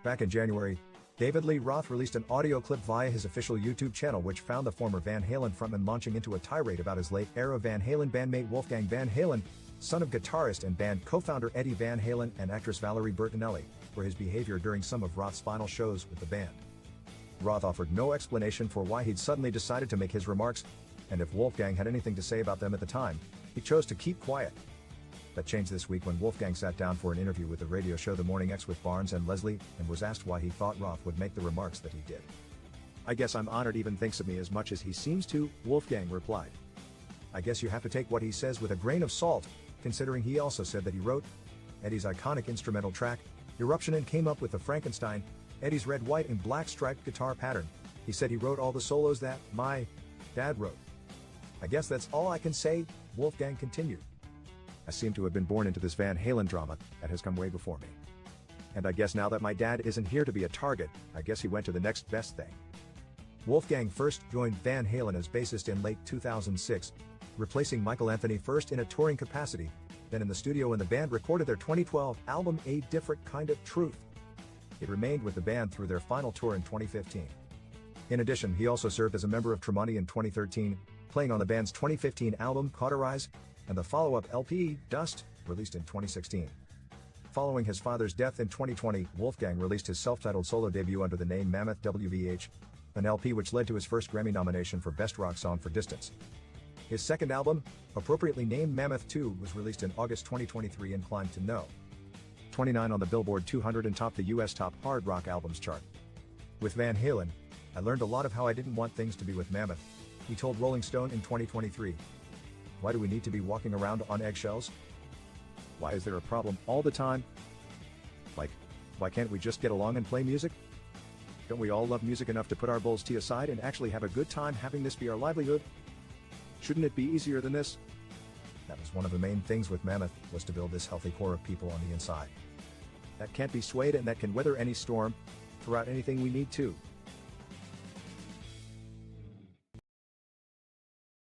Back in January, David Lee Roth released an audio clip via his official YouTube channel which found the former Van Halen frontman launching into a tirade about his late-era Van Halen bandmate Wolfgang Van Halen, son of guitarist and band co-founder Eddie Van Halen and actress Valerie Bertinelli, for his behavior during some of Roth's final shows with the band. Roth offered no explanation for why he'd suddenly decided to make his remarks, and if Wolfgang had anything to say about them at the time, he chose to keep quiet. That changed this week when Wolfgang sat down for an interview with the radio show The Morning X with Barnes and Leslie and was asked why he thought Roth would make the remarks that he did. "I guess I'm honored he even thinks of me as much as he seems to," Wolfgang replied. "I guess you have to take what he says with a grain of salt, considering he also said that he wrote Eddie's iconic instrumental track, Eruption, and came up with the Frankenstein, Eddie's red, white, and black striped guitar pattern. He said he wrote all the solos that my dad wrote. I guess that's all I can say," Wolfgang continued. "I seem to have been born into this Van Halen drama that has come way before me. And I guess now that my dad isn't here to be a target, I guess he went to the next best thing." Wolfgang first joined Van Halen as bassist in late 2006, replacing Michael Anthony first in a touring capacity, then in the studio when the band recorded their 2012 album A Different Kind of Truth. It remained with the band through their final tour in 2015. In addition, he also served as a member of Tremonti in 2013, playing on the band's 2015 album Cauterize, and the follow-up LP, Dust, released in 2016. Following his father's death in 2020, Wolfgang released his self-titled solo debut under the name Mammoth WVH, an LP which led to his first Grammy nomination for Best Rock Song for Distance. His second album, appropriately named Mammoth 2, was released in August 2023 and climbed to No. 29 on the Billboard 200 and topped the US Top Hard Rock Albums chart. "With Van Halen, I learned a lot of how I didn't want things to be with Mammoth," he told Rolling Stone in 2023. "Why do we need to be walking around on eggshells? Why is there a problem all the time? Like, why can't we just get along and play music? Don't we all love music enough to put our bowls tea aside and actually have a good time having this be our livelihood? Shouldn't it be easier than this?" That was one of the main things with Mammoth, was to build this healthy core of people on the inside that can't be swayed and that can weather any storm, throw out anything we need to.